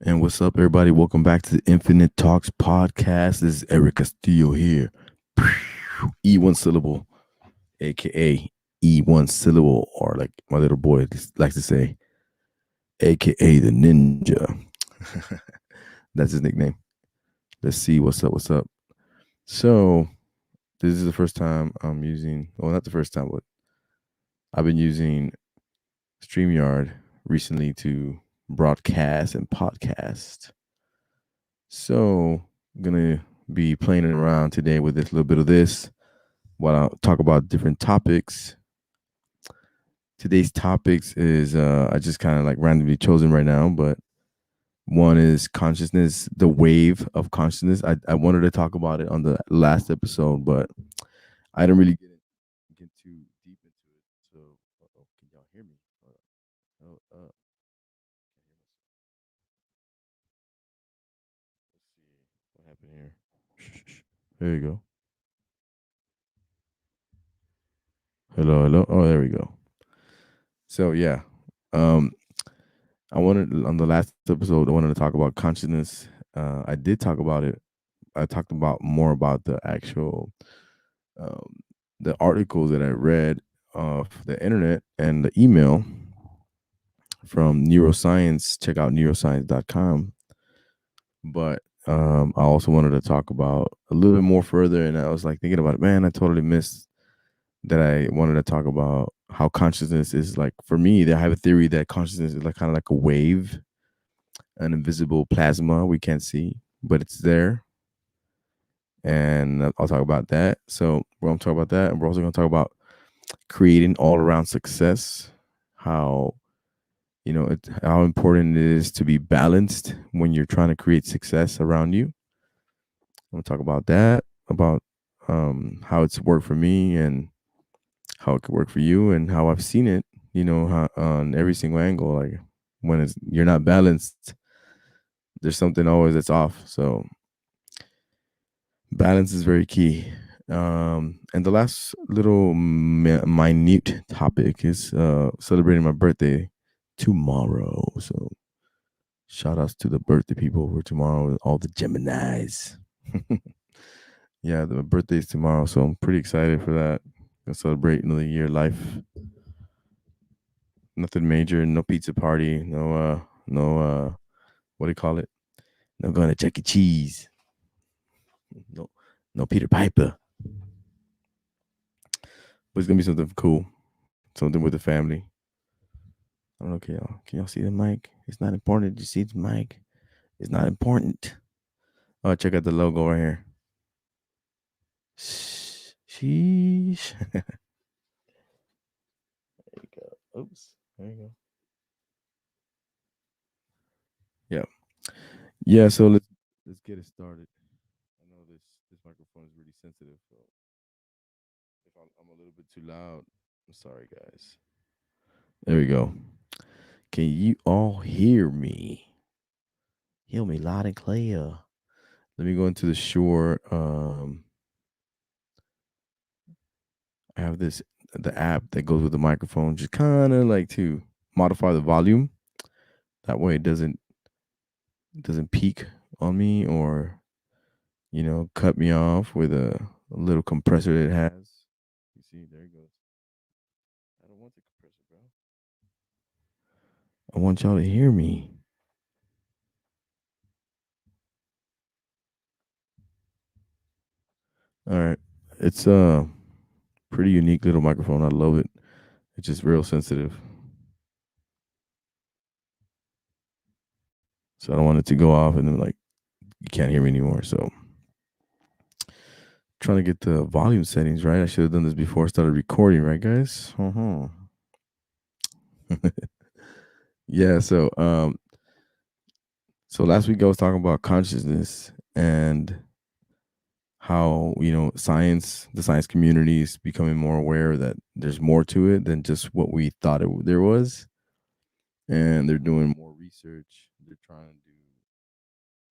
And what's up, everybody? Welcome back to the Infinite Talks podcast. This is Eric Castillo here. E1 syllable, aka E1 syllable, or like my little boy likes to say, aka the Ninja. That's his nickname. Let's see what's up. What's up? So, this is the first time I'm using, well, not the first time, but I've been using StreamYard recently to broadcast and podcast. So, I'm gonna be playing around today with this little bit of this while I talk about different topics. Today's topics is I just kind of like randomly chosen right now, but one is consciousness, the wave of consciousness. I wanted to talk about it on the last episode, but I didn't really get too deep into it. So, can y'all hear me? Oh, let's see what happened here. There you go. Hello, hello. Oh, there we go. So yeah, um, I wanted on the last episode. I wanted to talk about consciousness. I did talk about it. I talked about more about the actual um, the articles that I read off the internet and the email from neuroscience. Check out neuroscience.com. But I also wanted to talk about a little bit more further, and I was like thinking about it. Man, I totally missed that. I wanted to talk about how consciousness is like for me. I have a theory that consciousness is like kind of like a wave, an invisible plasma we can't see, but it's there. And I'll talk about that. So we're going to talk about that, and we're also going to talk about creating all around success. How how important it is to be balanced when you're trying to create success around you. I'm going to talk about that, about how it's worked for me and how it could work for you, and how I've seen it. How, on every single angle, like when you're not balanced, there's something always that's off. So balance is very key. And the last little minute topic is celebrating my birthday tomorrow. So shout outs to the birthday people for tomorrow, all the Geminis. Yeah, my birthday is tomorrow, so I'm pretty excited for that. Gonna celebrate another year of life. Nothing major, no pizza party, no what do you call it? No going to Chuck E. Cheese. No, no Peter Piper. But it's gonna be something cool, something with the family. I don't know. Can y'all see the mic? It's not important. Did you see the mic? It's not important. Oh, check out the logo right here. Sheesh. There you go. Oops. There you go. Yeah. Yeah. So let's get it started. I know this microphone is really sensitive, so if I'm a little bit too loud, I'm sorry, guys. There we go. Can you all hear me? Hear me loud and clear. Let me go into the Shure. I have the app that goes with the microphone, just kind of like to modify the volume. That way, it doesn't peak on me or cut me off with a little compressor that it has. You see, there it goes. I don't want the compressor, bro. I want y'all to hear me. All right, it's a pretty unique little microphone. I love it. It's just real sensitive, so I don't want it to go off and then like you can't hear me anymore. So trying to get the volume settings right. I should have done this before I started recording, right, guys? Uh-huh. Yeah. So last week I was talking about consciousness and how the science community is becoming more aware that there's more to it than just what we thought there was, and they're doing more research. They're trying to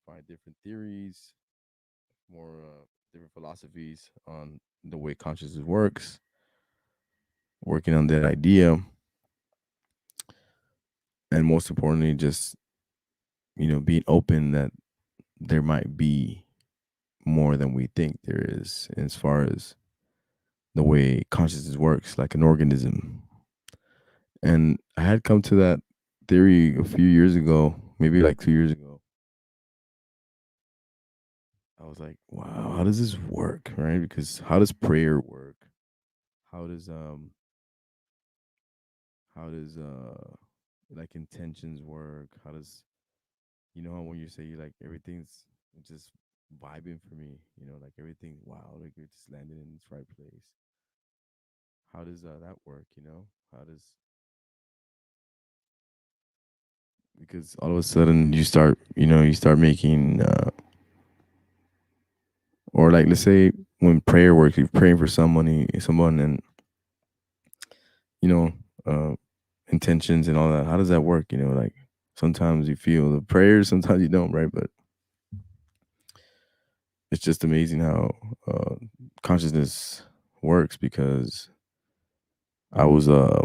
find different theories, more different philosophies on the way consciousness works, working on that idea, and most importantly, just being open that there might be more than we think there is as far as the way consciousness works, like an organism. And I had come to that theory a few years ago, maybe like 2 years ago. I was like, wow, how does this work? Right? Because how does prayer work? How does like intentions work? How does how when you say you like everything's just vibing for me, like everything, wow, like you're just landing in its right place. How does that work? How does because all of a sudden you start making or like let's say when prayer works, you're praying for someone, and you know uh intentions and all that. How does that work? Like sometimes you feel the prayers, sometimes you don't, right? But it's just amazing how uh consciousness works because I was I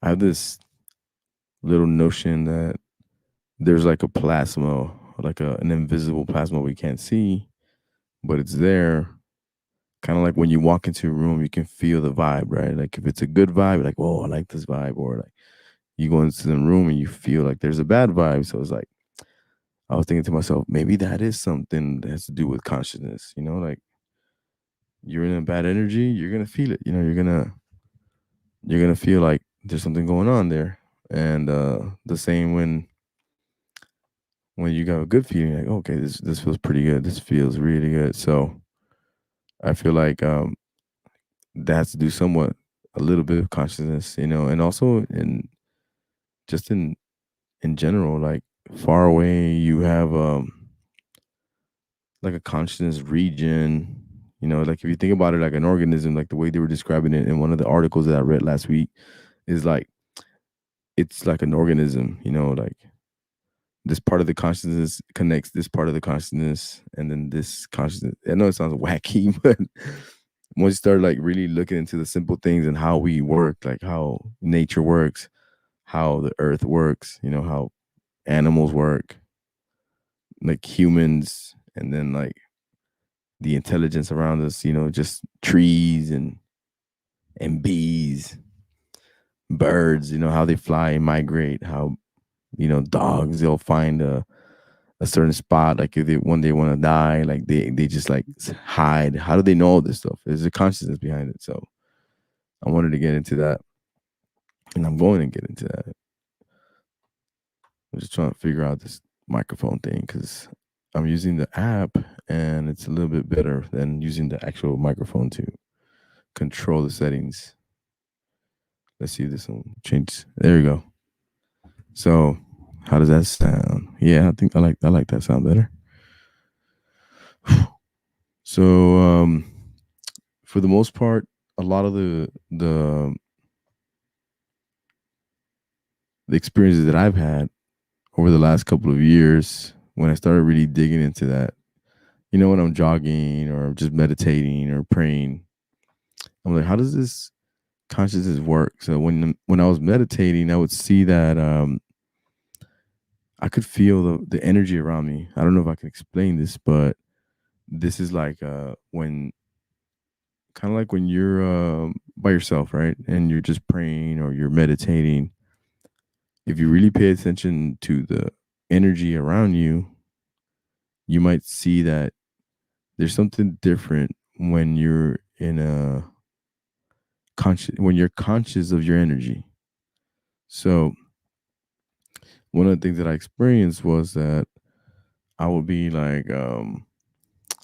have this little notion that there's like a plasma, like an invisible plasma we can't see, but it's there. Kind of like when you walk into a room, you can feel the vibe, right? Like if it's a good vibe, you're like, "Whoa, I like this vibe," or like you go into the room and you feel like there's a bad vibe. So it's like I was thinking to myself, maybe that is something that has to do with consciousness. Like you're in a bad energy, you're gonna feel it. You're gonna feel like there's something going on there, and the same when you got a good feeling, like okay, this feels pretty good. This feels really good. So I feel like that has to do somewhat a little bit of consciousness, and also in just in general, like far away, you have like a consciousness region. Like if you think about it like an organism, like the way they were describing it in one of the articles that I read last week, is like it's like an organism, like this part of the consciousness connects this part of the consciousness, and then this consciousness. I know it sounds wacky, but once you start like really looking into the simple things and how we work, like how nature works, how the earth works, how animals work, like humans, and then like the intelligence around us, just trees and bees, birds, how they fly and migrate, how dogs, they'll find a certain spot, like if they one day want to die, like they just like hide. How do they know all this stuff? There's a consciousness behind it. So I wanted to get into that, and I'm going to get into that. I'm just trying to figure out this microphone thing because I'm using the app, and it's a little bit better than using the actual microphone to control the settings. Let's see if this one changes. There you go. So how does that sound? Yeah, I think I like that sound better. So for the most part, a lot of the experiences that I've had over the last couple of years, when I started really digging into that, when I'm jogging or just meditating or praying, I'm like, how does this consciousness work? So when I was meditating, I would see that I could feel the energy around me. I don't know if I can explain this, but this is like when kind of like when you're by yourself, right? And you're just praying or you're meditating. If you really pay attention to the energy around you, you might see that there's something different when you're in a when you're conscious of your energy. So one of the things that I experienced was that I would be like,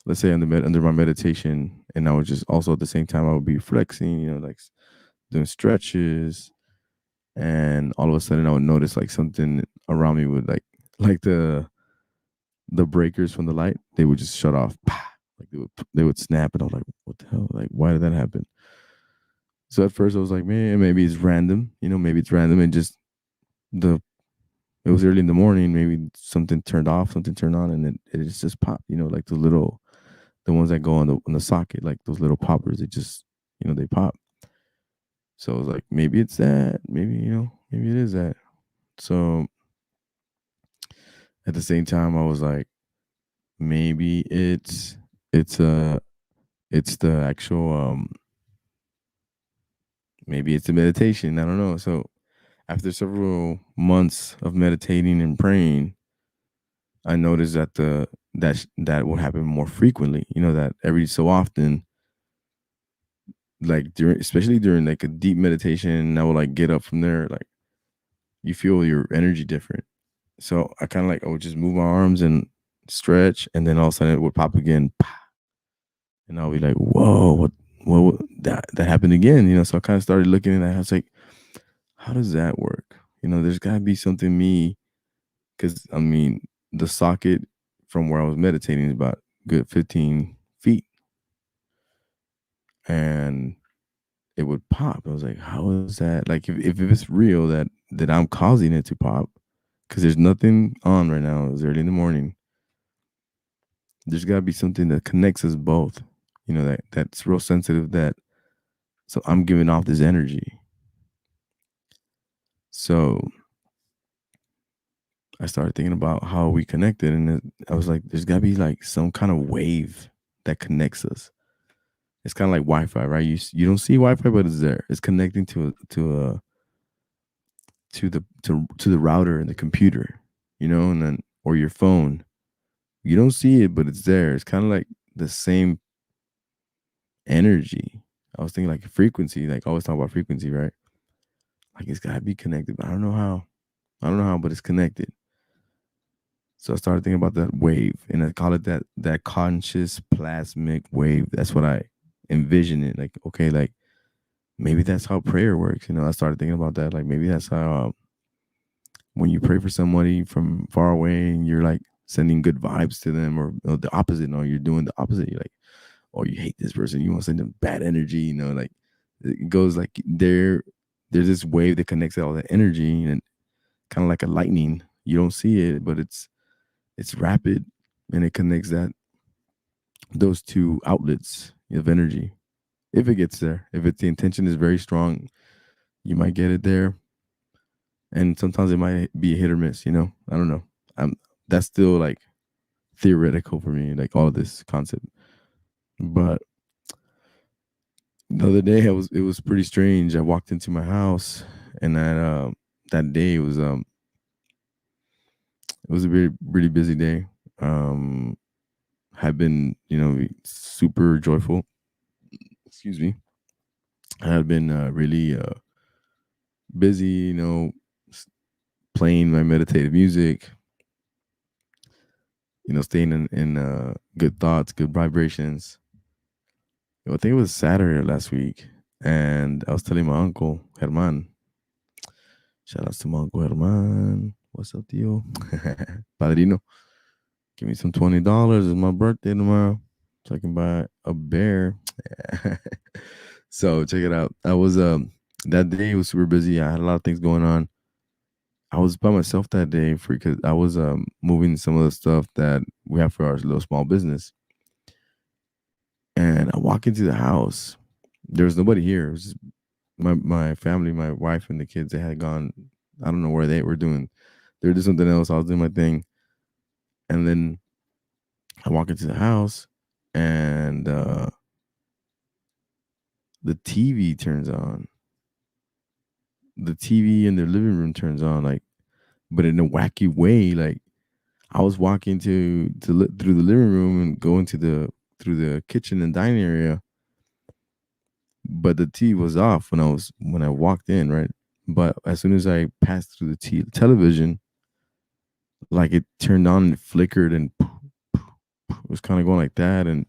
let's say under my meditation, and I would just also at the same time I would be flexing, like doing stretches, and all of a sudden I would notice like something around me would like the breakers from the light, they would just shut off. Like they would snap, and I was like, what the hell? Like, why did that happen? So at first I was like, man, maybe it's random, maybe it's random, and just the it was early in the morning, maybe something turned off, something turned on, and it just popped, like the ones that go on the socket, like those little poppers, it just they pop. So I was like, maybe it's that, maybe it is that. So At the same time, I was like, maybe it's it's the actual maybe it's a meditation. I don't know. So after several months of meditating and praying, I noticed that that would happen more frequently. You know, that every so often, like during, especially during like a deep meditation, I would like get up from there, like you feel your energy different. So I kind of like I would just move my arms and stretch, and then all of a sudden it would pop again, and I'll be like, "Whoa, what that happened again?" You know, so I kind of started looking at that. I was like, "How does that work?" You know, there's got to be something me, because I mean, the socket from where I was meditating is about good 15 feet, and it would pop. I was like, "How is that?" Like, if it's real that I'm causing it to pop, because there's nothing on right now. It's early in the morning. There's got to be something that connects us both. You know, that's real sensitive. That so I'm giving off this energy. So I started thinking about how we connected, and I was like, there's got to be like some kind of wave that connects us. It's kind of like Wi-Fi, right? You don't see Wi-Fi, but it's there. It's connecting to the router and the computer, you know, and then or your phone. You don't see it, but it's there. It's kind of like the same energy. I was thinking like frequency, like I always talk about frequency, right? Like it's gotta be connected, but I don't know how. I don't know how, but it's connected. So I started thinking about that wave, and I call it that conscious plasmic wave. That's what I envision it. Like, okay, like maybe that's how prayer works. You know, I started thinking about that. Like maybe that's how when you pray for somebody from far away, and you're like sending good vibes to them, or the opposite. No, you're doing the opposite. You're like, oh, you hate this person. You want to send them bad energy. You know, like it goes like there's this wave that connects all that energy, and kind of like a lightning. You don't see it, but it's rapid, and it connects that those two outlets of energy. If it gets there, if it's the intention is very strong, you might get it there. And sometimes it might be a hit or miss. You know, I don't know. I'm That's still like theoretical for me, like all this concept. But the other day, it was pretty strange. I walked into my house, and that day it was a very really busy day. Um, had been, you know, super joyful. Excuse me. I had been really busy, you know, playing my meditative music, you know, staying in good thoughts, good vibrations. I think it was Saturday last week, and I was telling my uncle Herman. Shout outs to my uncle Herman. What's up, Tio? Padrino, give me some $20. It's my birthday tomorrow, so I can buy a bear. So check it out. I was that day was super busy. I had a lot of things going on. I was by myself that day because I was moving some of the stuff that we have for our little small business. And I walk into the house. There was nobody here. It was just my family, my wife and the kids. They had gone. I don't know where they were doing. They were doing something else. I was doing my thing, and then I walk into the house, and the TV turns on. The TV in their living room turns on, like, but in a wacky way. Like I was walking through the living room and going to the through the kitchen and dining area, but the TV was off when I walked in, right? But as soon as I passed through the television, like it turned on and it flickered, and it was kind of going like that, and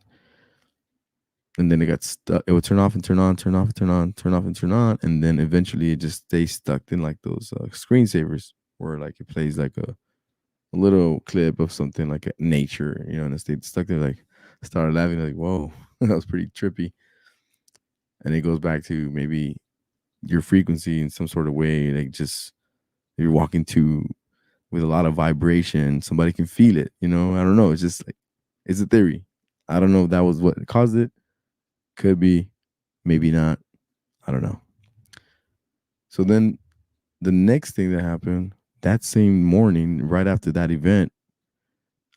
then it got stuck. It would turn off and turn on, turn off and turn on, turn off and turn on, and then eventually it just stays stuck in like those screensavers where like it plays like a little clip of something like nature, you know, and it stayed stuck there. Like I started laughing, like, whoa, that was pretty trippy. And it goes back to maybe your frequency in some sort of way, like just you're walking to with a lot of vibration, somebody can feel it, you know. I don't know. It's just like it's a theory. I don't know if that was what caused it. Could be, maybe not. I don't know. So then the next thing that happened that same morning, right after that event,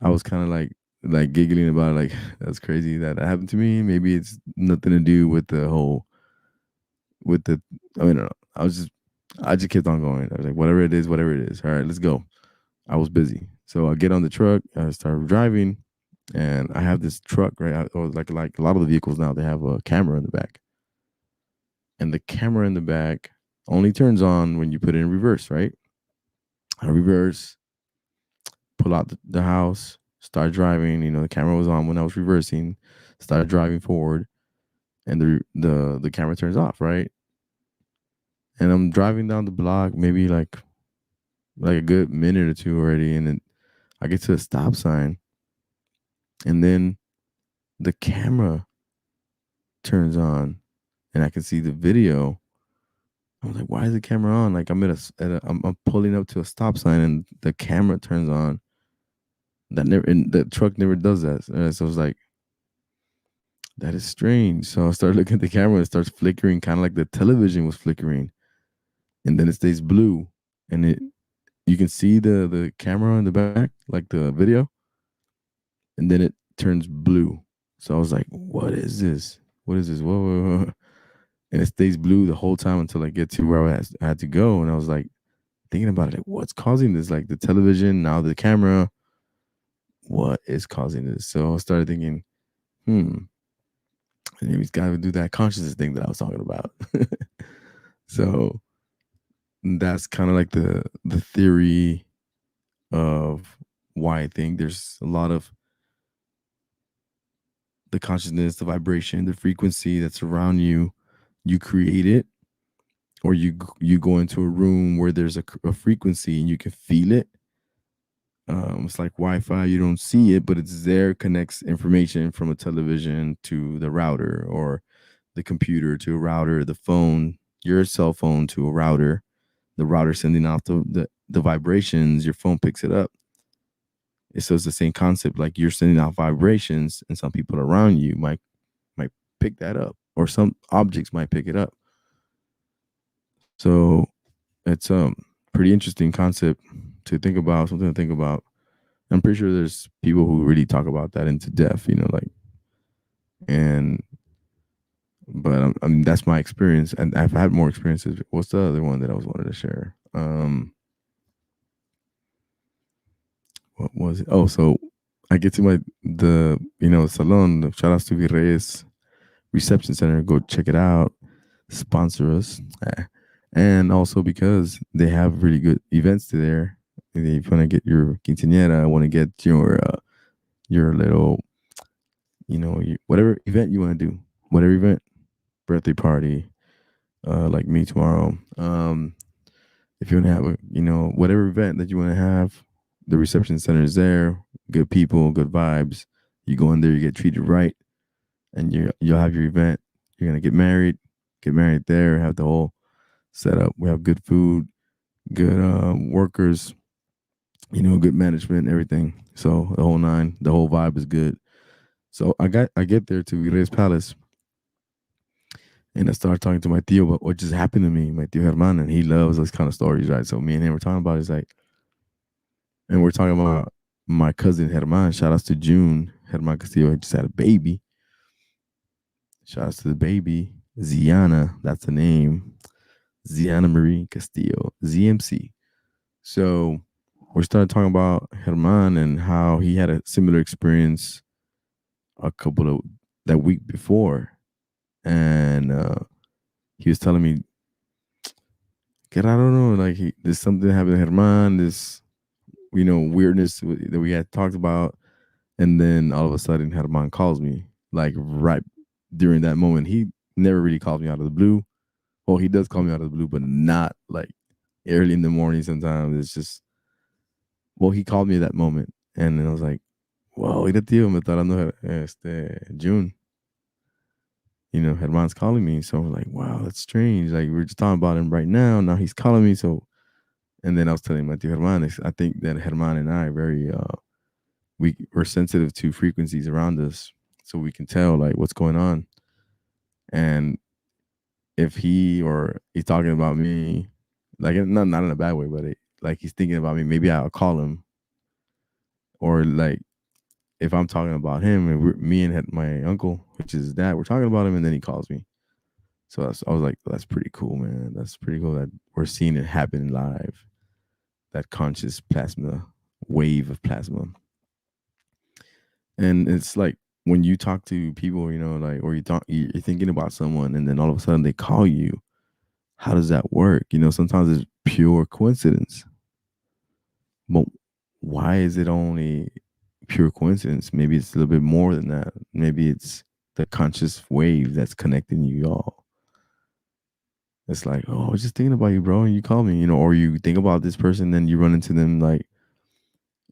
I was kind of like giggling about it, like that's crazy that happened to me. Maybe it's nothing to do with the whole with the. I mean, I don't know. I just kept on going. I was like, whatever it is, whatever it is. All right, let's go. I was busy, so I get on the truck. I start driving, and I have this truck or like a lot of the vehicles now they have a camera in the back, and the camera in the back only turns on when you put it in reverse, right? I reverse, pull out the house, start driving. The camera was on when I was reversing. Start driving forward, and the camera turns off, right? And I'm driving down the block, maybe like a good minute or two already, and then I get to a stop sign, and then the camera turns on, and I can see the video. I'm like, why is the camera on? Like I'm pulling up to a stop sign, and the camera turns on. And the truck never does that. So I was like, that is strange. So I started looking at the camera. It starts flickering, kind of like the television was flickering, and then it stays blue, and you can see the camera in the back, like the video, and then it turns blue. So I was like, what is this? What is this? Whoa, whoa, whoa. And it stays blue the whole time until I get to where I had to go. And I was like thinking about it, like, what's causing this? Like the television, now the camera. What is causing this? So I started thinking, maybe he's got to do that consciousness thing that I was talking about. So that's kind of like the theory of why I think there's a lot of the consciousness, the vibration, the frequency that's around you. You create it, or you go into a room where there's a frequency and you can feel it. It's like Wi-Fi. You don't see it, but it's there. Connects information from a television to the router, or the computer to a router, the phone, your cell phone to a router. The router sending out the vibrations. Your phone picks it up. So it's the same concept. Like you're sending out vibrations, and some people around you might pick that up, or some objects might pick it up. So it's pretty interesting concept to think about, something to think about. I'm pretty sure there's people who really talk about that into depth, like, and but I mean that's my experience, and I've had more experiences. What's the other one that I was wanted to share? What was it? Oh, so I get to the salon. Shout outs to Virreyes Reception Center. Go check it out. Sponsor us. And also because they have really good events there. If you want to get your quinceañera, want to get your little, whatever event you want to do, whatever event, birthday party, like me tomorrow. If you want to have whatever event that you want to have, the reception center is there. Good people, good vibes. You go in there, you get treated right, and you'll have your event. You're gonna get married there, have the whole setup. We have good food, good workers, good management, everything. So the whole nine, the whole vibe is good. So I get there to Virrey's Palace, and I started talking to my tío about what just happened to me, my tío Herman, and he loves those kind of stories, right? So me and him were talking about it, it's like, and we're talking about my cousin Herman. Shout outs to June. Herman Castillo just had a baby. Shout outs to the baby. Ziana, that's the name. Ziana Marie Castillo, ZMC. So we started talking about Herman and how he had a similar experience a couple of that week before. And he was telling me, God, I don't know, like there's something happened to Herman, this weirdness that we had talked about. And then all of a sudden, Herman calls me, like right during that moment. He never really calls me out of the blue. Well, he does call me out of the blue, but not like early in the morning sometimes. It's just, well, he called me at that moment. And then I was like, wow, mira tío, me está hablando June. Herman's calling me. So I'm like, wow, that's strange. Like we're just talking about him right now. Now he's calling me. So, and then I was telling my tío Herman, I think that Herman and I are very, we're sensitive to frequencies around us, so we can tell like what's going on. And if he's talking about me, like not in a bad way, but like he's thinking about me, maybe I'll call him, or like if I'm talking about him and me and my uncle, which is his dad, we're talking about him, and then he calls me. So I was like, that's pretty cool, man. That's pretty cool that we're seeing it happen live. That conscious plasma wave of plasma, and it's like when you talk to people, like, or you're thinking about someone, and then all of a sudden they call you. How does that work? Sometimes it's pure coincidence, but why is it only pure coincidence? Maybe it's a little bit more than that. Maybe it's the conscious wave that's connecting you all. It's like, oh, I was just thinking about you, bro, and you call me, or you think about this person, then you run into them like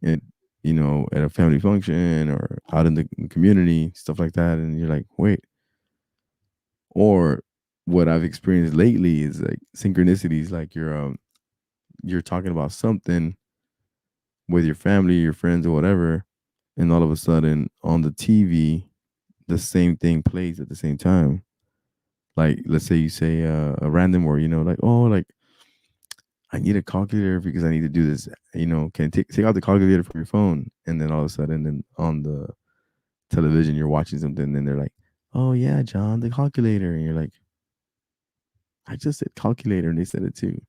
at at a family function or out in the community, stuff like that, and you're like, wait. Or what I've experienced lately is like synchronicities, like you're talking about something with your family, your friends, or whatever, and all of a sudden on the TV, the same thing plays at the same time. Like, let's say you say a random word, like, oh, like, I need a calculator because I need to do this. Can you take out the calculator from your phone, and then all of a sudden, then on the television, you're watching something, and they're like, oh yeah, John, the calculator, and you're like, I just said calculator, and they said it too.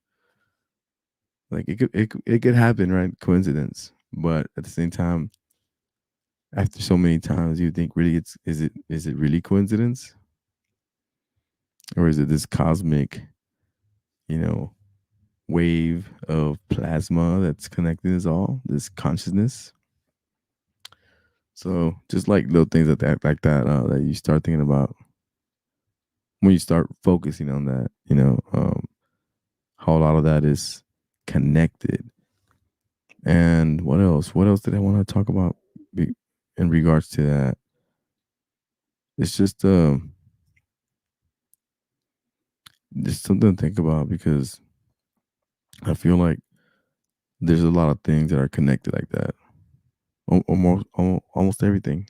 Like it could happen, right? Coincidence, but at the same time, after so many times, you think, really, is it really coincidence, or is it this cosmic, you know wave of plasma that's connecting us all, this consciousness? So just like little things like that, that you start thinking about when you start focusing on that, how a lot of that is connected. And what else? What else did I want to talk about in regards to that? It's just something to think about, because I feel like there's a lot of things that are connected like that. Almost everything,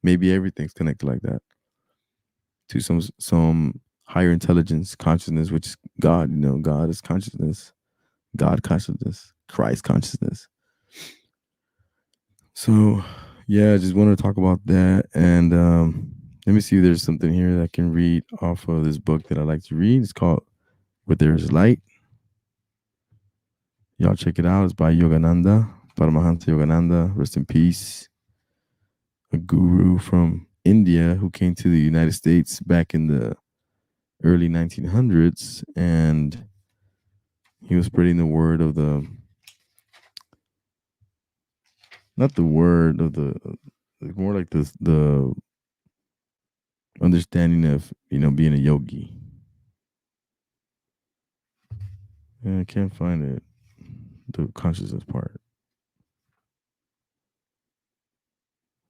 maybe everything's connected like that to some higher intelligence, consciousness, which is God. God is consciousness, God consciousness, Christ consciousness. So yeah, I just wanted to talk about that. And let me see if there's something here that I can read off of this book that I like to read. It's called Where There's Light. Y'all check it out. It's by Yogananda, Paramahansa Yogananda, rest in peace. A guru from India who came to the United States back in the early 1900s, and he was spreading the word of the, not the word of the, more like the understanding of being a yogi. And I can't find it, the consciousness part.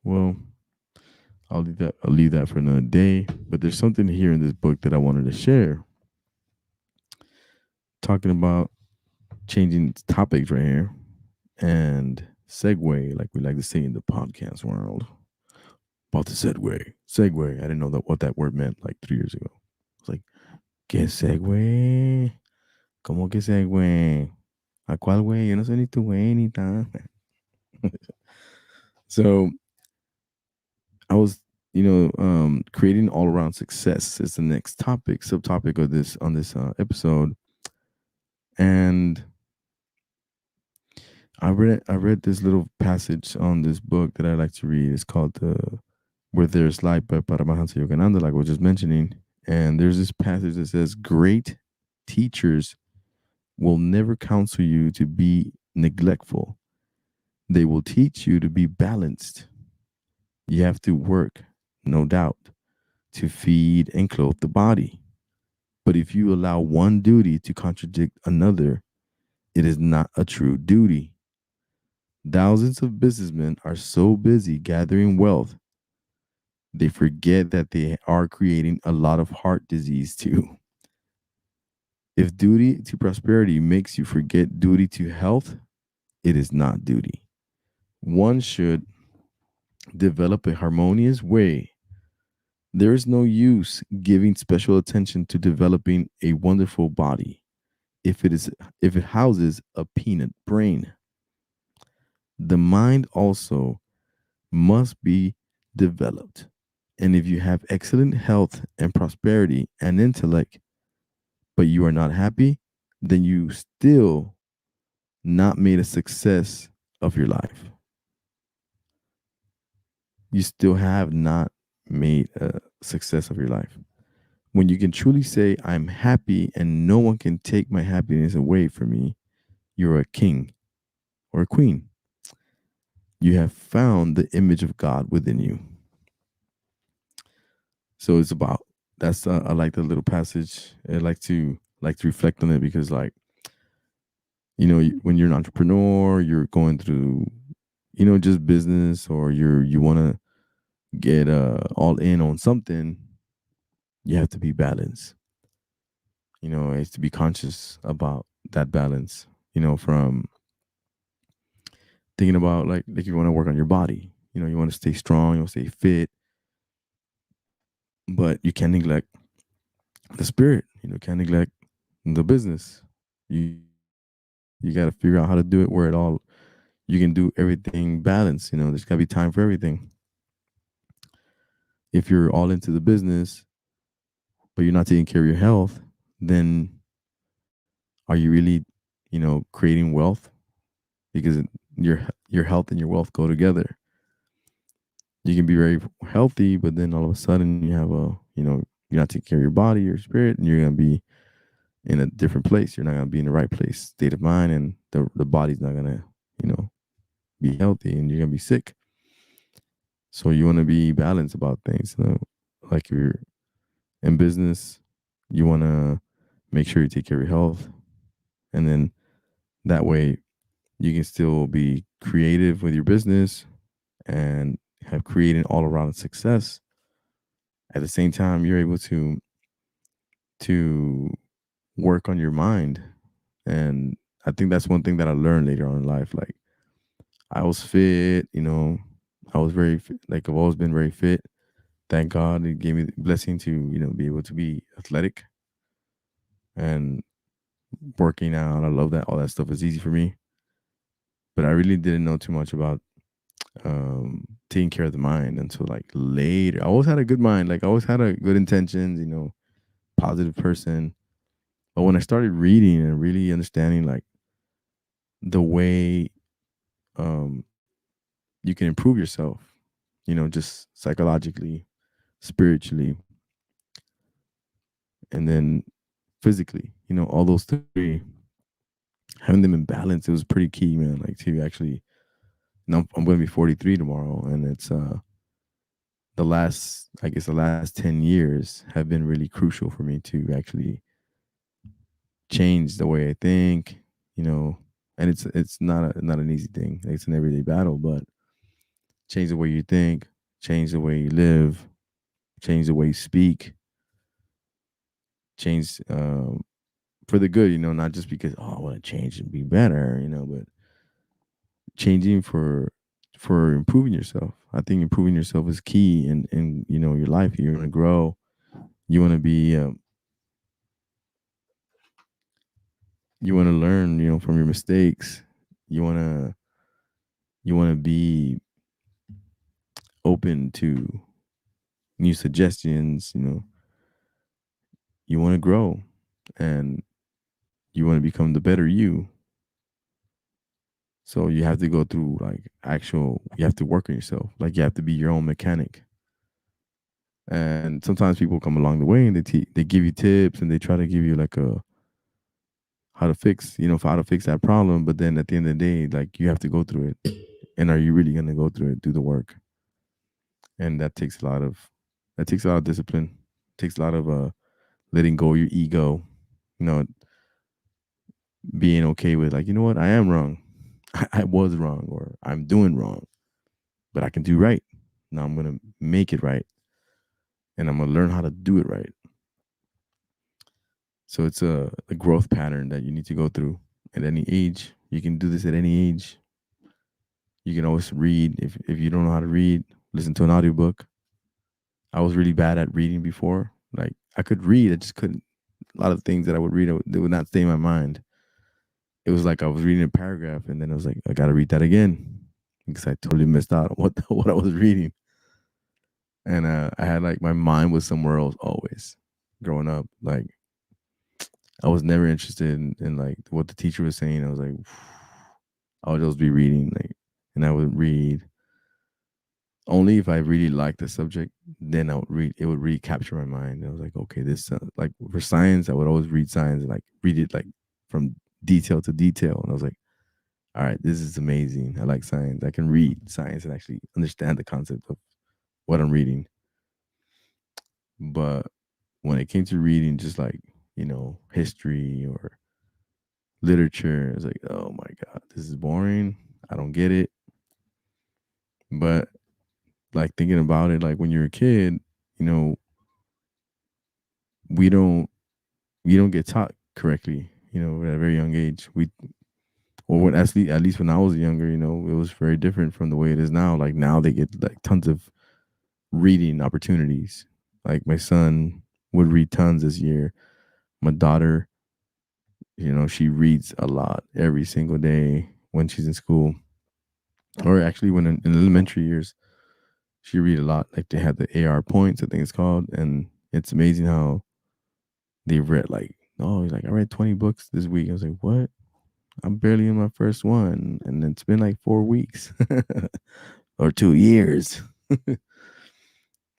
Well, I'll leave that for another day. But there's something here in this book that I wanted to share, talking about changing topics right here, and segue, like we like to say in the podcast world. About the segue. I didn't know what that word meant like 3 years ago. I was like, ¿qué segue? ¿Cómo que segue? ¿A cuál güey? Yo no soy ni tu güey ni tan. So I was, creating all around success is the next subtopic of this on this episode. And I read this little passage on this book that I like to read. It's called Where There's Light by Paramahansa Yogananda, like I was just mentioning. And there's this passage that says, great teachers will never counsel you to be neglectful. They will teach you to be balanced. You have to work, no doubt, to feed and clothe the body. But if you allow one duty to contradict another, it is not a true duty. Thousands of businessmen are so busy gathering wealth, they forget that they are creating a lot of heart disease too. If duty to prosperity makes you forget duty to health, it is not duty. One should develop a harmonious way. There is no use giving special attention to developing a wonderful body if it houses a peanut brain. The mind also must be developed. And if you have excellent health and prosperity and intellect, but you are not happy, then you still not made a success of your life. You still have not made a success of your life. When you can truly say, I'm happy and no one can take my happiness away from me, you're a king or a queen. You have found the image of God within you. So it's about that's I like the little passage. I like to reflect on it because when you're an entrepreneur, you're going through just business, or you want to get all in on something. You have to be balanced. It's to be conscious about that balance. From thinking about like you want to work on your body. You want to stay strong, you want to stay fit, but you can't neglect the spirit. Can't neglect the business. You got to figure out how to do it where it all you can do everything balanced. There's got to be time for everything. If you're all into the business, but you're not taking care of your health, then are you really, creating wealth? Because your health and your wealth go together. You can be very healthy, but then all of a sudden you have you're not taking care of your body, your spirit, and you're gonna be in a different place. You're not gonna be in the right place, state of mind, and the body's not gonna, you know, be healthy, and you're gonna be sick. So you want to be balanced about things. Like if you're in business, you want to make sure you take care of your health, and then that way you can still be creative with your business and have created all around success. At the same time, you're able to work on your mind. And I think that's one thing that I learned later on in life. Like I was fit, I was like I've always been very fit. Thank God it gave me the blessing to, be able to be athletic and working out. I love that. All that stuff is easy for me. But I really didn't know too much about taking care of the mind until like later. I always had a good mind. Like I always had a good intentions, positive person. But when I started reading and really understanding like the way um you can improve yourself, just psychologically, spiritually, and then physically, all those three, having them in balance, it was pretty key, man. Like to actually, now I'm going to be 43 tomorrow, and it's the last 10 years have been really crucial for me to actually change the way I think, you know, and it's not an easy thing. It's an everyday battle, but change the way you think, change the way you live, change the way you speak, change for the good, not just because I want to change and be better, but changing for improving yourself. I think improving yourself is key in your life. You want to grow, you want to be you want to learn, from your mistakes. You want to be open to new suggestions. You want to grow, and you want to become the better you. So you have to go through like you have to work on yourself. Like you have to be your own mechanic. And sometimes people come along the way and they give you tips and they try to give you like a how to fix, for how to fix that problem. But then at the end of the day, like you have to go through it. And are you really gonna go through it, do the work? And that takes a lot of discipline. It takes a lot of letting go of your ego, you know, being okay with like, what, I am wrong. I was wrong, or I'm doing wrong, but I can do right. Now I'm gonna make it right, and I'm gonna learn how to do it right. So it's a growth pattern that you need to go through at any age. You can do this at any age. You can always read. If you don't know how to read, listen to an audiobook. I was really bad at reading before. Like I could read, I just couldn't. A lot of things that I would read, they would not stay in my mind. It was like I was reading a paragraph, and then I was like, I got to read that again. because I totally missed out on what I was reading. And I had like my mind was somewhere else always growing up. Like I was never interested in like what the teacher was saying. I was like, I would just be reading like, and I would read only if I really liked the subject. Then I would read. It would really capture my mind. I was like, okay, this like for science, I would always read science and like read it like from detail to detail. And I was like, all right, this is amazing. I like science. I can read science and actually understand the concept of what I'm reading. But when it came to reading, just like history or literature, it's like, oh my god, this is boring. I don't get it. But like thinking about it, like when you're a kid, you know, we don't get taught correctly. At a very young age, or when at least when I was younger, it was very different from the way it is now. Like now they get like tons of reading opportunities. Like my son would read tons this year. My daughter, she reads a lot every single day when she's in school, or actually when in elementary years, she read a lot. Like they had the AR points, I think it's called, and it's amazing how they've read like, oh, he's like, I read 20 books this week. I was like, what? I'm barely in my first one, and it's been like 4 weeks or 2 years.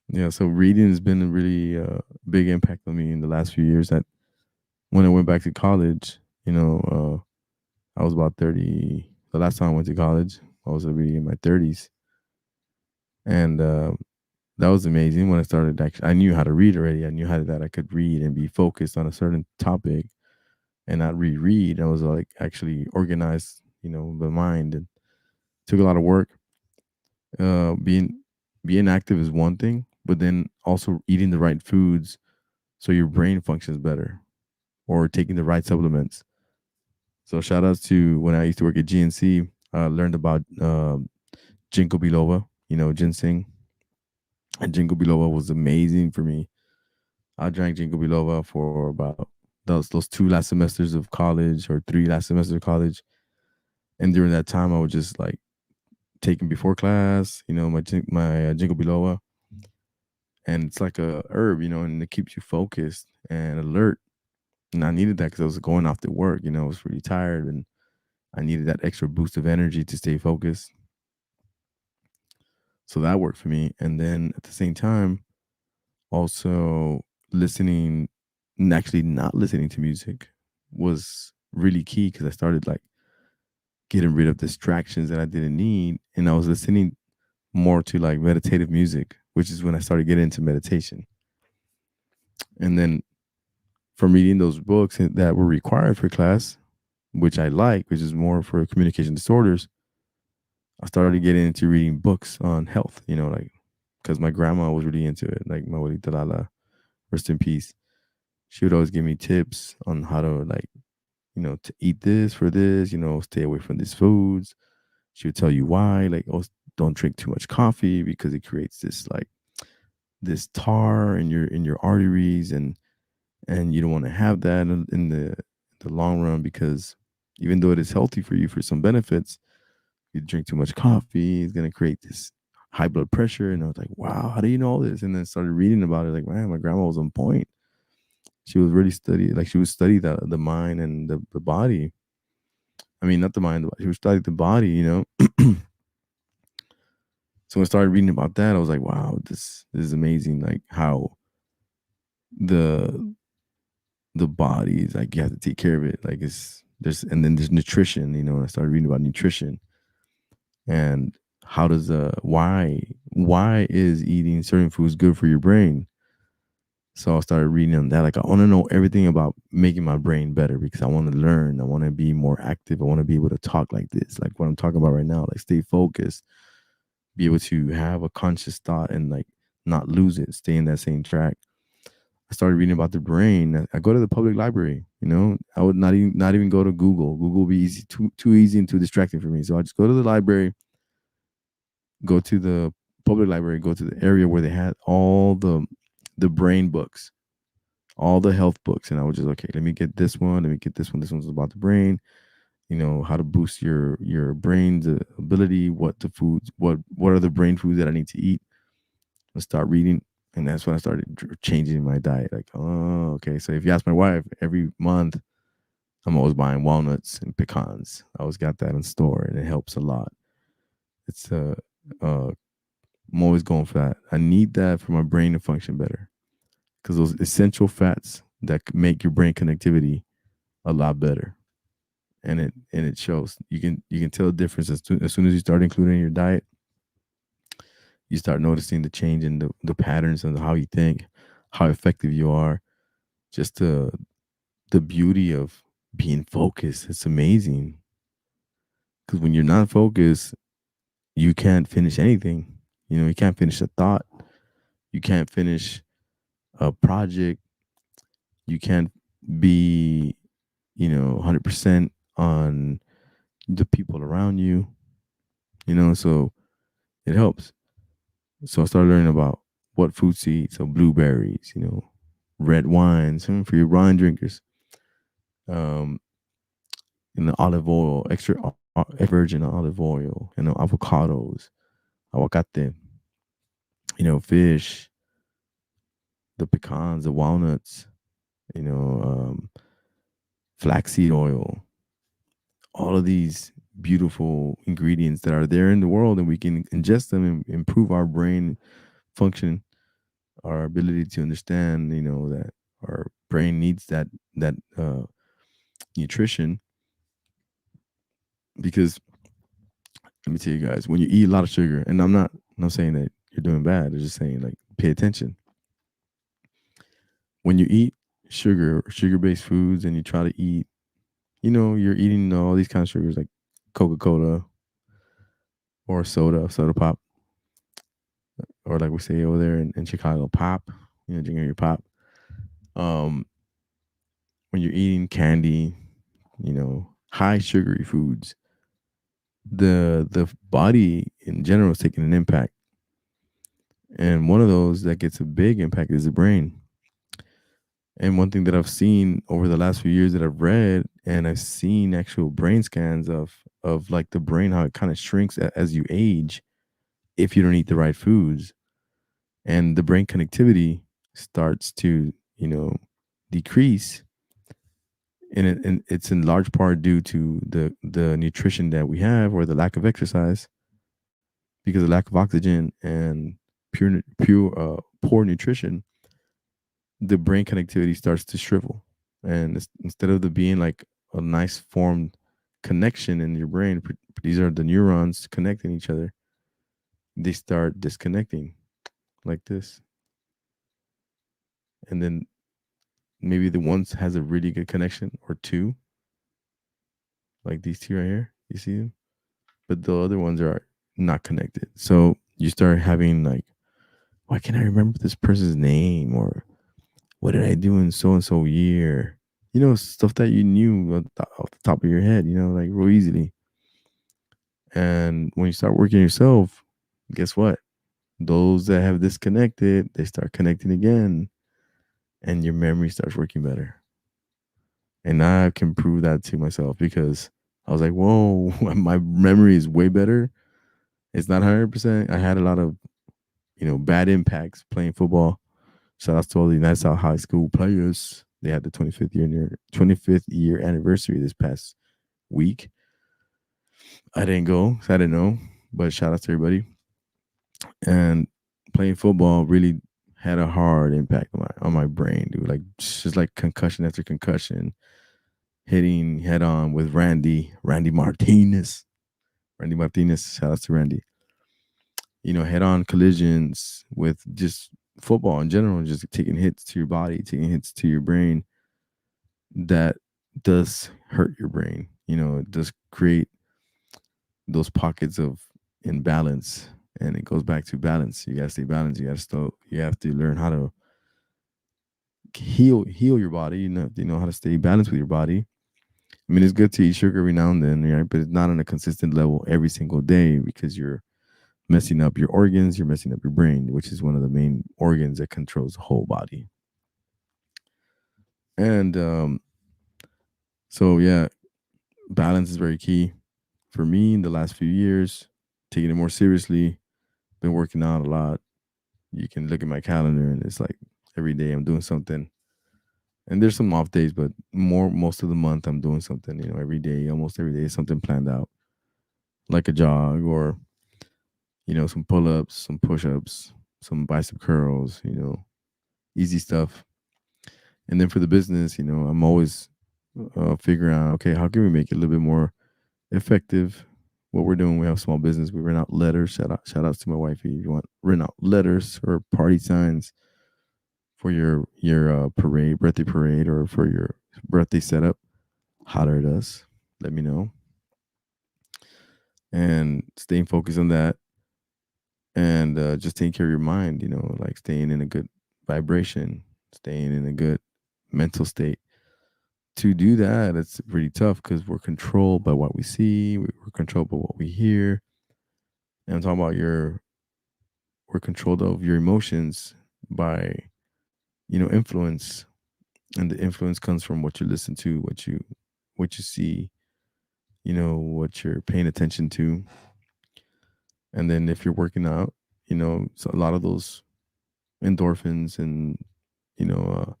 Yeah, so reading has been a really big impact on me in the last few years. That when I went back to college, I was about 30. The last time I went to college, I was already in my 30s, and that was amazing. When I started, actually, I knew how to read already. I knew how that I could read and be focused on a certain topic and not reread. I was like actually organized, the mind, and took a lot of work. Being active is one thing, but then also eating the right foods so your brain functions better, or taking the right supplements. So shout outs to when I used to work at GNC. I learned about ginkgo biloba, ginseng, and ginkgo biloba was amazing for me. I drank ginkgo biloba for about those two last semesters of college, or three last semesters of college. And during that time, I would just like taking before class, my ginkgo biloba, and it's like a herb, and it keeps you focused and alert. And I needed that because I was going off to work. I was really tired, and I needed that extra boost of energy to stay focused. So that worked for me. And then at the same time, also listening, and actually not listening to music was really key, because I started like getting rid of distractions that I didn't need. And I was listening more to like meditative music, which is when I started getting into meditation. And then from reading those books that were required for class, which I like, which is more for communication disorders, I started getting into reading books on health, like because my grandma was really into it, like my abuelita Lala, rest in peace. She would always give me tips on how to like, to eat this for this, stay away from these foods. She would tell you why, like, oh, don't drink too much coffee because it creates this like this tar in your arteries, and you don't want to have that in the long run, because even though it is healthy for you for some benefits, you drink too much coffee, it's gonna create this high blood pressure. And I was like, wow, how do you know all this? And then started reading about it. Like, man, my grandma was on point. She was really study, like she would study the mind and the body. I mean, not the mind, she would study the body. So when I started reading about that, I was like, wow, this is amazing. Like how the the body is like, you have to take care of it. Like and then there's nutrition. And I started reading about nutrition, and how does why is eating certain foods good for your brain. So I started reading on that. Like I want to know everything about making my brain better, because I want to learn. I want to be more active. I want to be able to talk like this, like what I'm talking about right now. Like stay focused, be able to have a conscious thought, and like not lose it, stay in that same track. I started reading about the brain. I go to the public library. I would not even go to Google. Google would be too easy and too distracting for me. So I just go to the library, go to the public library, go to the area where they had all the brain books, all the health books, and I was just, okay, let me get this one. Let me get this one. This one's about the brain. How to boost your brain's ability, what the foods, what are the brain foods that I need to eat, and start reading. And that's when I started changing my diet. Like, oh, okay. So if you ask my wife, every month I'm always buying walnuts and pecans. I always got that in store, and it helps a lot. It's uh, I'm always going for that. I need that for my brain to function better because those essential fats that make your brain connectivity a lot better, and it shows. You can tell the difference as soon as you start including in your diet. You start noticing the change in the patterns and how you think, how effective you are. Just the beauty of being focused. It's amazing because when you're not focused, you can't finish anything. You can't finish a thought. You can't finish a project. You can't be 100% on the people around you. So it helps. So I started learning about what foods to eat. So blueberries, red wines, for your wine drinkers. Um, Olive oil, extra virgin olive oil, avocados, aguacate, fish, the pecans, the walnuts, you know, um, flaxseed oil, all of these beautiful ingredients that are there in the world, and we can ingest them and improve our brain function, our ability to understand, that our brain needs that nutrition. Because let me tell you guys, when you eat a lot of sugar, and I'm not saying that you're doing bad. I'm just saying, like, pay attention. When you eat sugar-based foods, and you try to eat, you're eating all these kind of sugars like Coca-Cola or soda pop, or like we say over there in Chicago, pop. Drinking your pop. Um, when you're eating candy, high sugary foods, the body in general is taking an impact, and one of those that gets a big impact is the brain. And one thing that I've seen over the last few years that I've read, and I've seen actual brain scans of like the brain, how it kind of shrinks as you age if you don't eat the right foods, and the brain connectivity starts to decrease, and it's in large part due to the nutrition that we have, or the lack of exercise, because of lack of oxygen and poor nutrition. The brain connectivity starts to shrivel, and instead of there being like a nice formed connection in your brain, these are the neurons connecting each other, they start disconnecting like this. And then maybe the ones has a really good connection, or two, like these two right here, you see them, but the other ones are not connected. So you start having like, why can't I remember this person's name, or what did I do in so and so year? Stuff that you knew off the top of your head, like real easily. And when you start working yourself, guess what? Those that have disconnected, they start connecting again, and your memory starts working better. And I can prove that to myself, because I was like, whoa, my memory is way better. It's not 100%. I had a lot of, bad impacts playing football. Shout out to all the United South High School players. They had the 25th year anniversary this past week. I didn't go, so I didn't know. But shout out to everybody. And playing football really had a hard impact on my brain, dude. Like, just like concussion after concussion, hitting head on with Randy Martinez. Randy Martinez, shout out to Randy. Head on collisions with just football in general, just taking hits to your body, taking hits to your brain. That does hurt your brain. It does create those pockets of imbalance, and it goes back to balance. You gotta stay balanced. You have to learn how to heal your body. You know how to stay balanced with your body. I mean, it's good to eat sugar every now and then, right? But it's not on a consistent level every single day, because you're messing up your organs, you're messing up your brain, which is one of the main organs that controls the whole body. And so yeah, balance is very key for me in the last few years, taking it more seriously, been working out a lot. You can look at my calendar and it's like every day I'm doing something. And there's some off days, but most of the month I'm doing something, every day, almost every day, something planned out, like a jog or, some pull ups, some push ups, some bicep curls, easy stuff. And then for the business, I'm always figuring out, okay, how can we make it a little bit more effective? What we're doing, we have small business. We rent out letters. Shout outs to my wifey. If you want rent out letters or party signs for your parade, birthday parade, or for your birthday setup, holler at us. Let me know. And staying focused on that, and just taking care of your mind. Like staying in a good vibration, staying in a good mental state. To do that, it's pretty tough because we're controlled by what we see. We're controlled by what we hear. And I'm talking about we're controlled of your emotions by influence, and the influence comes from what you listen to, what you see, what you're paying attention to. And then if you're working out, so a lot of those endorphins and you know uh,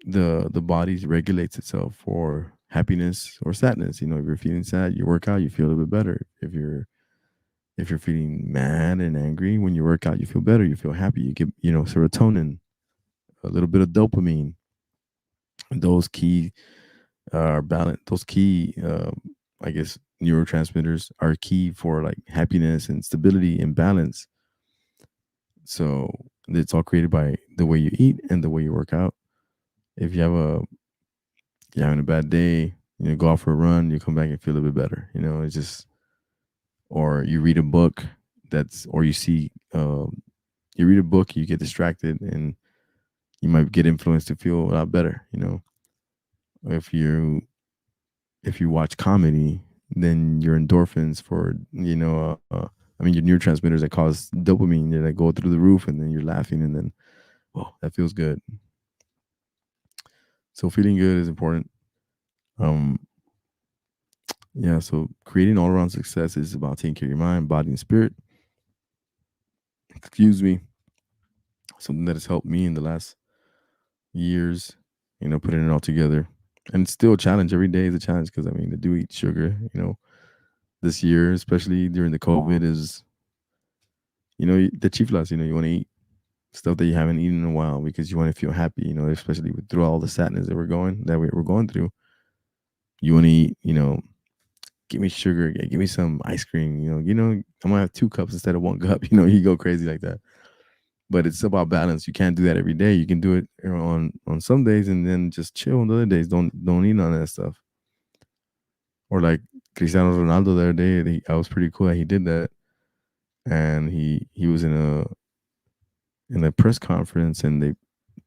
the body regulates itself for happiness or sadness. If you're feeling sad, you work out, you feel a little bit better. If you're feeling mad and angry, when you work out, you feel better, you feel happy, you get serotonin, a little bit of dopamine. Those key balance, those key I guess neurotransmitters are key for like happiness and stability and balance. So it's all created by the way you eat and the way you work out. If you're having a bad day, go out for a run, you come back and feel a bit better. It's just, or you read a book or you read a book, you get distracted, and you might get influenced to feel a lot better. If you if you watch comedy, then your endorphins for I mean your neurotransmitters that cause dopamine, that go through the roof, and then you're laughing, and then that feels good. So feeling good is important. Um, yeah. So creating all around success is about taking care of your mind, body, and spirit. Excuse me. Something that has helped me in the last years. Putting it all together, and it's still a challenge. Every day is a challenge because I mean, I do eat sugar. This year, especially during the COVID, is the chiflas. You want to eat stuff that you haven't eaten in a while because you want to feel happy. Especially through all the sadness that we're going through. You want to eat. Give me sugar. Yeah, give me some ice cream. I'm gonna have 2 cups instead of 1 cup. You go crazy like that. But it's about balance. You can't do that every day. You can do it on some days and then just chill on the other days. Don't eat none of that stuff. Or like Cristiano Ronaldo the other day, I was pretty cool that he did that. And he was in a press conference, and they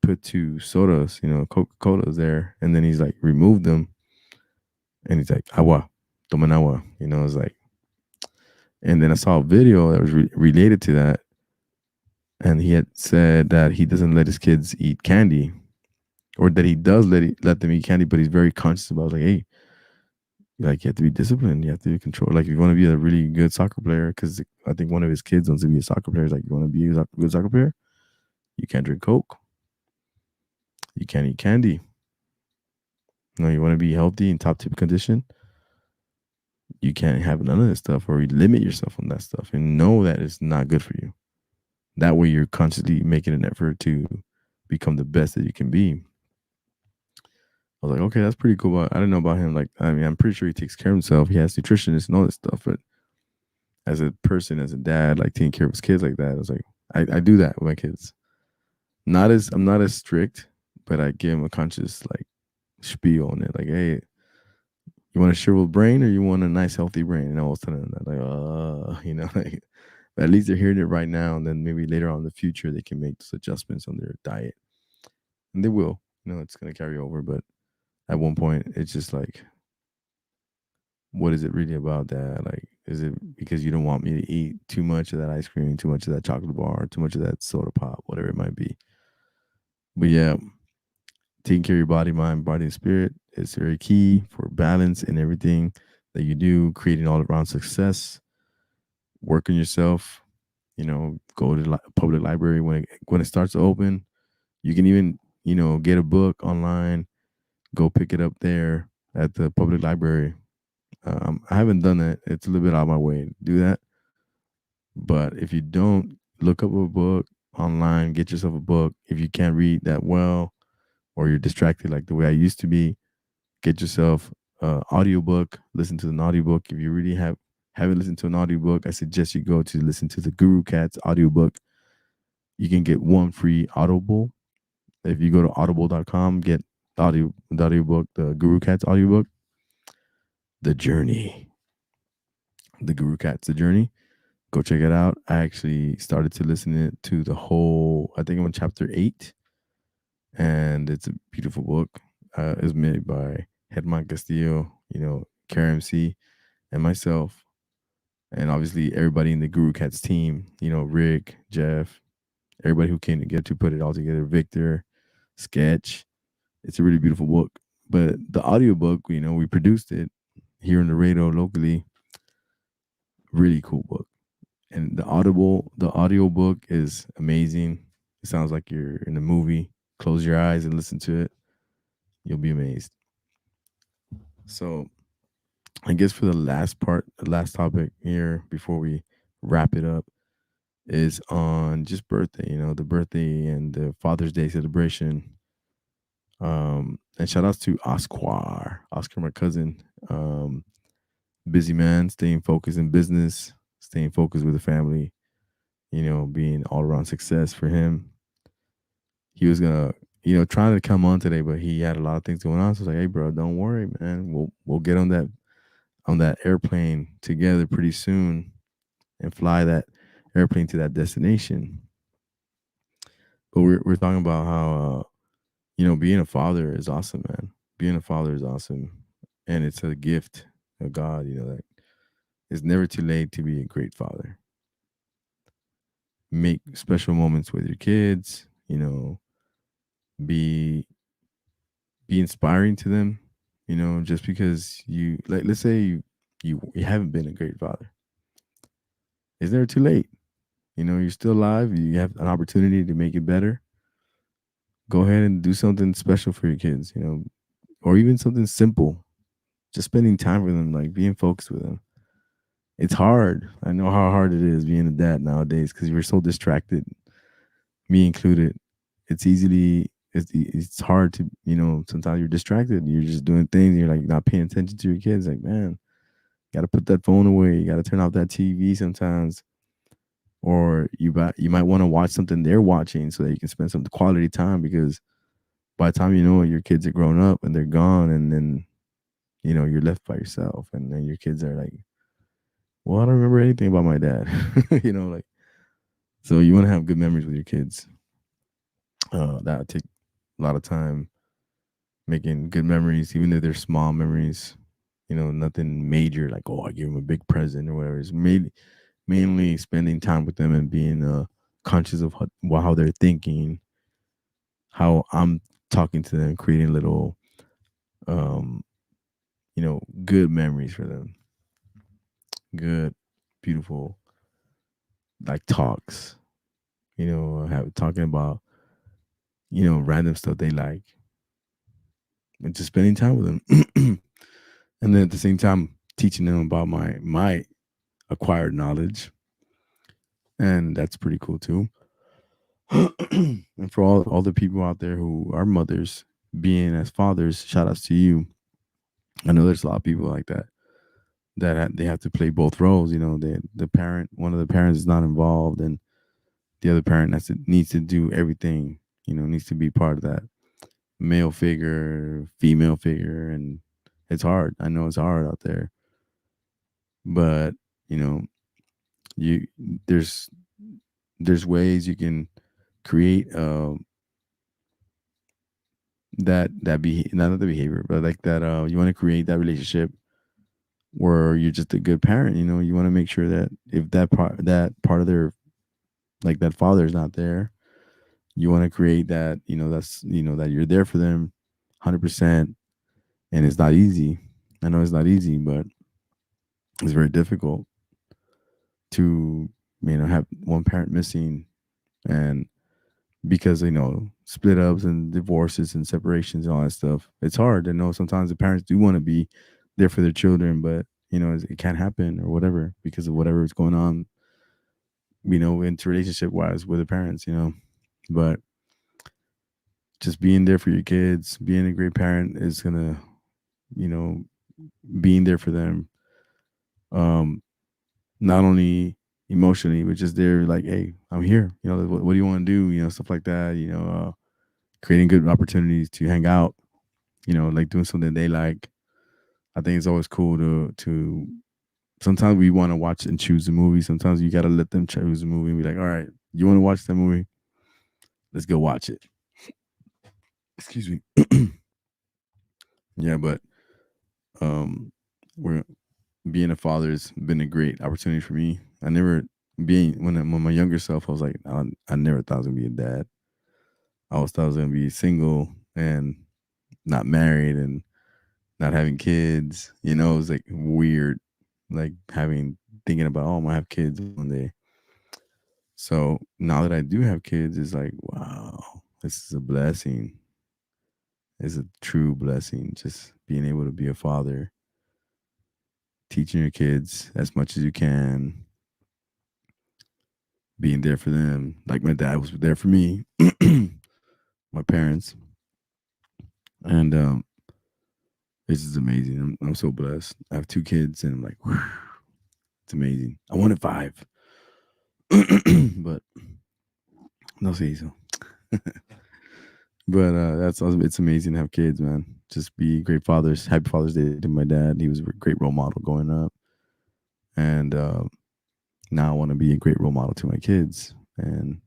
put 2 sodas, Coca Colas there, and then he's like removed them, and he's like agua, toman agua, it's like. And then I saw a video that was related to that, and he had said that he doesn't let his kids eat candy, or that he does let them eat candy, but he's very conscious about, like, hey, like, you have to be disciplined, you have to be controlled. Like, if you want to be a really good soccer player, because I think one of his kids wants to be a soccer player. He's like, you want to be a good soccer player, you can't drink Coke, you can't eat candy. You want to be healthy in top tip condition, you can't have none of this stuff, or you limit yourself on that stuff and know that it's not good for you. That way you're constantly making an effort to become the best that you can be. I was like, okay, that's pretty cool. But I didn't know about him. Like, I mean, I'm pretty sure he takes care of himself. He has nutritionists and all this stuff. But as a person, as a dad, like taking care of his kids like that, I was like, I do that with my kids. I'm not as strict, but I give him a conscious like spiel on it. Like, hey, you want a shriveled brain or you want a nice healthy brain? And I was telling them that, like, like, but at least they're hearing it right now, and then maybe later on in the future they can make those adjustments on their diet, and they will. It's gonna carry over, but at one point it's just like, what is it really about that? Like, is it because you don't want me to eat too much of that ice cream, too much of that chocolate bar, too much of that soda pop, whatever it might be? But yeah, taking care of your body, mind, body, and spirit is very key for balance and everything. that you do, creating all around success, work on yourself. Go to the public library when it starts to open. You can even get a book online, go pick it up there at the public library. I haven't done that. It's a little bit out of my way to do that. But if you don't, look up a book online, get yourself a book. If you can't read that well, or you're distracted like the way I used to be, get yourself an audiobook, listen to an audiobook. If you really haven't listened to an audiobook, I suggest you go to listen to the Guru Cats audiobook. You can get one free Audible. If you go to audible.com, get the audiobook, the Guru Cats audiobook, The Journey. The Guru Cats, The Journey. Go check it out. I actually started to listen to the whole, I think I'm on chapter 8, and it's a beautiful book. It's made by Hedman Castillo, KRMC, and myself, and obviously everybody in the Guru Cats team, Rick, Jeff, everybody who came together to put it all together, Victor, Sketch. It's a really beautiful book. But the audiobook, we produced it here in the radio locally. Really cool book. And the audiobook is amazing. It sounds like you're in a movie. Close your eyes and listen to it. You'll be amazed. So I guess for the last part, the last topic here before we wrap it up is on just birthday, the birthday and the Father's Day celebration. And shout outs to Oscar, my cousin. Busy man, staying focused in business, staying focused with the family, being all around success for him. He was gonna, trying to come on today, but he had a lot of things going on. So I was like, hey bro, don't worry, man. We'll get on that airplane together pretty soon and fly that airplane to that destination. But we're talking about how being a father is awesome, man. Being a father is awesome. And it's a gift of God, that it's never too late to be a great father. Make special moments with your kids, be inspiring to them, just because you like, let's say you haven't been a great father. It's never too late. You're still alive. You have an opportunity to make it better. Go ahead and do something special for your kids, or even something simple. Just spending time with them, like being focused with them. It's hard. I know how hard it is being a dad nowadays because we're so distracted, me included. It's hard to, sometimes you're distracted. You're just doing things. You're like not paying attention to your kids. Like, man, got to put that phone away. You got to turn off that TV sometimes. Or you might want to watch something they're watching so that you can spend some quality time, because by the time you know it, your kids are grown up and they're gone, and then you're left by yourself, and then your kids are like, well, I don't remember anything about my dad. Like, so you want to have good memories with your kids. That take a lot of time making good memories, even if they're small memories. Nothing major like, oh, I give them a big present or whatever. It's mainly spending time with them and being conscious of how they're thinking, how I'm talking to them, creating little, um, good memories for them. Good, beautiful, like talks. Have talking about random stuff they like, and just spending time with them, and then at the same time teaching them about my acquired knowledge, and that's pretty cool too. And for all the people out there who are mothers, being as fathers, shout outs to you. I know there's a lot of people like that they have to play both roles. One of the parents is not involved, and the other parent needs to do everything. Needs to be part of that male figure, female figure, and it's hard. I know it's hard out there, but you know, you there's ways you can create that be not the behavior, but like that you want to create that relationship where you're just a good parent. You want to make sure that if that part of their, like, that father is not there, you want to create that, that you're there for them 100%. And it's not easy. I know it's not easy, but It's very difficult to have one parent missing, and because split ups and divorces and separations and all that stuff. It's hard to know. Sometimes the parents do want to be there for their children, but it can't happen or whatever because of whatever is going on. Into relationship wise with the parents. But just being there for your kids, being a great parent is gonna, you know, being there for them. Um, Not only emotionally, but just there, like, hey, I'm here. What do you want to do? Stuff like that. Creating good opportunities to hang out. Like doing something they like. I think it's always cool to. Sometimes we want to watch and choose a movie. Sometimes you gotta let them choose a movie and be like, all right, you want to watch that movie? Let's go watch it. Excuse me. Yeah, but um, we're being a father has been a great opportunity for me. I never being when my younger self, I was like, I never thought I was gonna be a dad. I always thought I was gonna be single and not married and not having kids. It was like weird, like thinking about, oh, I'm gonna have kids one day. So now that I do have kids, it's like, wow, this is a blessing. It's a true blessing. Just being able to be a father, teaching your kids as much as you can, being there for them. Like my dad was there for me, my parents, and this is amazing. I'm so blessed. I have two kids, and I'm like, whew, it's amazing. I wanted five, but no say so. But that's awesome. It's amazing to have kids, man. Just be great fathers. Happy Father's Day to my dad. He was a great role model growing up, and now I want to be a great role model to my kids, and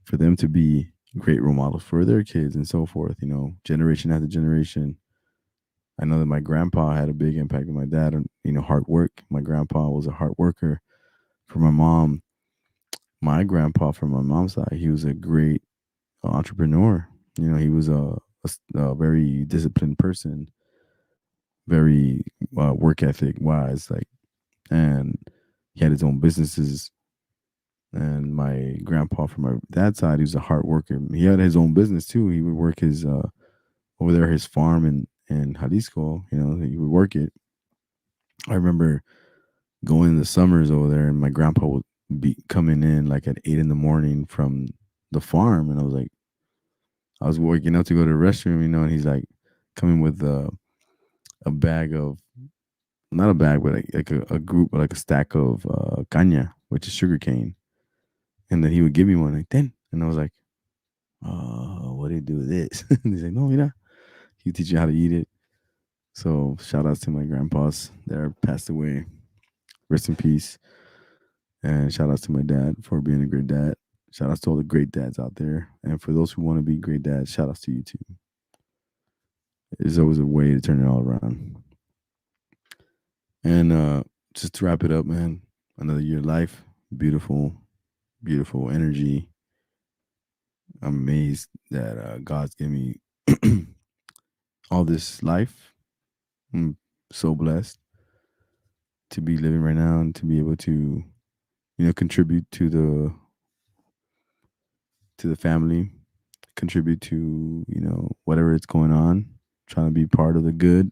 for them to be great role models for their kids and so forth. Generation after generation. I know that my grandpa had a big impact on my dad on hard work. My grandpa was a hard worker. For my mom, my grandpa from my mom's side, he was a great entrepreneur. He was a very disciplined person, very work ethic wise, like, and he had his own businesses. And my grandpa from my dad's side, he was a hard worker. He had his own business too. He would work his over there his farm in Jalisco. He would work it. I remember going in the summers over there, and my grandpa would be coming in like at 8 in the morning from the farm, and I was waking up to go to the restroom, and he's like coming with a bag of, not a bag, but like a group, like a stack of caña, which is sugar cane, and then he would give me one like then, and I was like, oh, what do you do with this? And he's like, no, he teach you how to eat it. So shout outs to my grandpas that are passed away. Rest in peace. And shout outs to my dad for being a great dad. Shout outs to all the great dads out there. And for those who want to be great dads, shout outs to you too. There's always a way to turn it all around. And just to wrap it up, man, another year of life. Beautiful, beautiful energy. I'm amazed that God's given me all this life. I'm so blessed to be living right now and to be able to, contribute to the family, contribute to, whatever it's going on, trying to be part of the good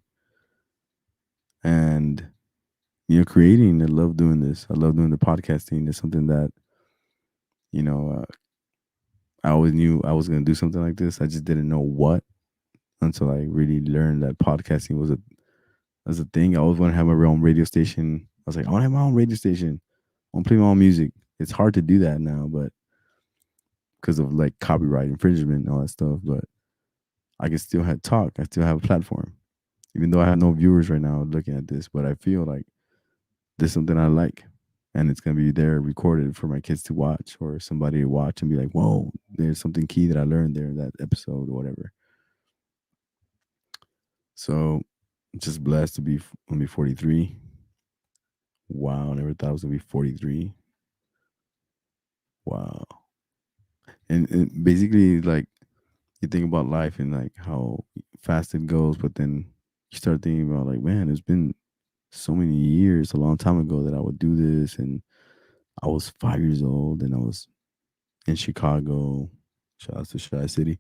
and, creating. I love doing this. I love doing the podcasting. It's something that, you know, uh, I always knew I was going to do something like this. I just didn't know what until I really learned that podcasting was a thing. I always want to have my own radio station. I was like, I want to have my own radio station. I want to play my own music. It's hard to do that now, but because of like copyright infringement and all that stuff. But I can still have talk. I still have a platform, even though I have no viewers right now looking at this. But I feel like this is something I like, and it's gonna be there recorded for my kids to watch or somebody to watch and be like, "Whoa, there's something key that I learned there in that episode or whatever." So, just blessed to be gonna be 43. Wow, never thought I was gonna be 43. Wow, and basically, like, you think about life and like how fast it goes, but then you start thinking about like, man, it's been so many years, a long time ago, that I would do this. And I was 5 years old, and I was in Chicago. Shout out to Chi City,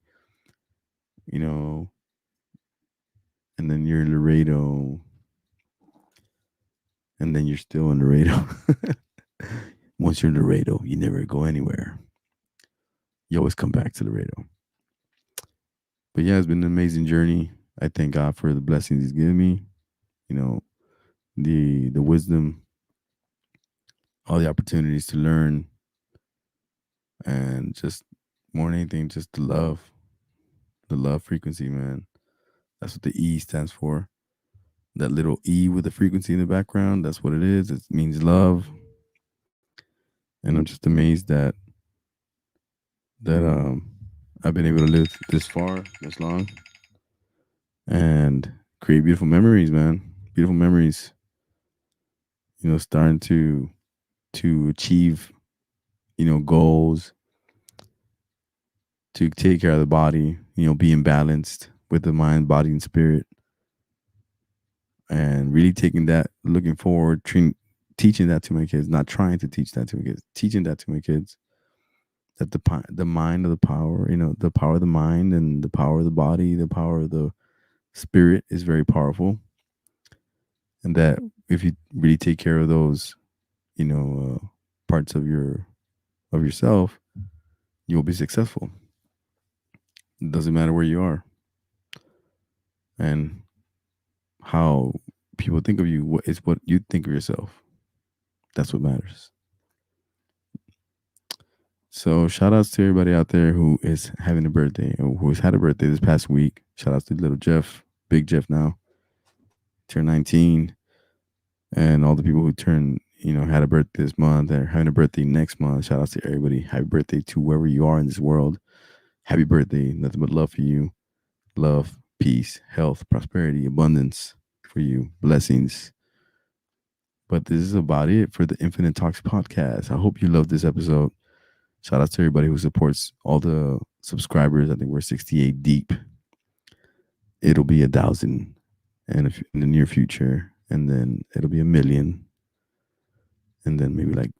you know, and then you're in Laredo, and then you're still in Laredo. Once you're in Laredo, you never go anywhere. You always come back to Laredo. But yeah, it's been an amazing journey. I thank God for the blessings He's given me. You know, the wisdom, all the opportunities to learn, and just more than anything, just the love frequency, man. That's what the E stands for. That little E with the frequency in the background, that's what it is. It means love. And I'm just amazed that I've been able to live this far, this long, and create beautiful memories, man. Beautiful memories. Starting to achieve, goals, to take care of the body, being balanced with the mind, body, and spirit, and really taking that, looking forward, teaching that to my kids, not trying to teach that to my kids, teaching that to my kids, that the mind of the power, the power of the mind and the power of the body, the power of the spirit is very powerful, and that if you really take care of those, parts of yourself, you'll be successful. It doesn't matter where you are and how people think of you. What is what you think of yourself. That's what matters. So shout outs to everybody out there who is having a birthday or who has had a birthday this past week. Shout outs to little Jeff, big Jeff now, turned 19, and all the people who had a birthday this month or having a birthday next month. Shout outs to everybody. Happy birthday to wherever you are in this world. Happy birthday. Nothing but love for you. Love, peace, health, prosperity, abundance for you. Blessings. But this is about it for the Infinite Talks podcast. I hope you loved this episode. Shout out to everybody who supports all the subscribers. I think we're 68 deep. It'll be 1,000 in the near future, and then it'll be 1,000,000, and then maybe like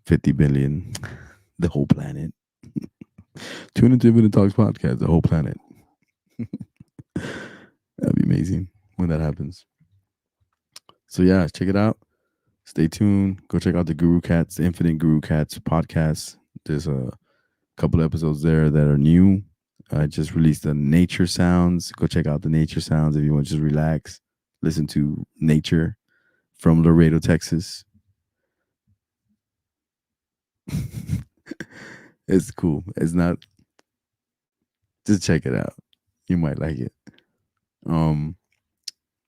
50 billion, the whole planet. Tune into Infinite Talks podcast, the whole planet. That'd be amazing when that happens. So yeah, check it out. Stay tuned. Go check out the Guru Cats, the Infinite Guru Cats podcast. There's a couple episodes there that are new. I just released the nature sounds. Go check out the nature sounds if you want to just relax, listen to nature from Laredo, Texas. It's cool. It's not. Just check it out. You might like it. Um,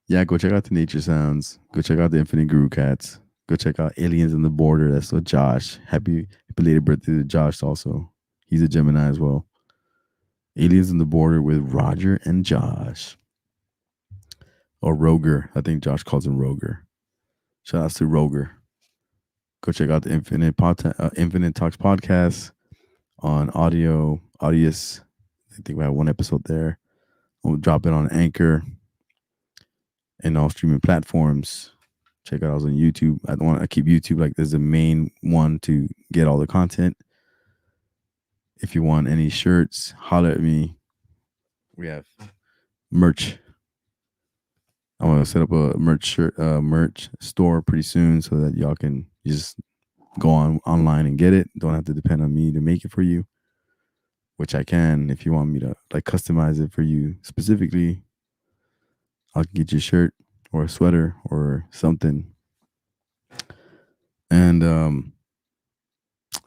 yeah, go check out the nature sounds. Go check out the Infinite Guru Cats. Go check out Aliens in the Border. That's with Josh. Happy belated birthday to Josh also. He's a Gemini as well. Aliens in the Border with Roger and Josh. Or Roger. I think Josh calls him Roger. Shout outs to Roger. Go check out the Infinite Talks podcast on Audius. I think we have one episode there. I'll drop it on Anchor and all streaming platforms. Check out us on YouTube. I don't want to keep YouTube like this, the main one to get all the content. If you want any shirts, holler at me. We have merch. I want to set up a merch store pretty soon so that y'all can just go online and get it. Don't have to depend on me to make it for you, which I can. If you want me to like customize it for you specifically, I'll get you a shirt or a sweater or something. And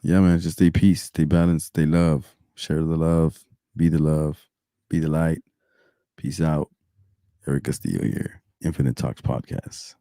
yeah, man, just stay peace, stay balanced, stay love, share the love, be the light. Peace out. Eric Castillo here, Infinite Talks Podcast.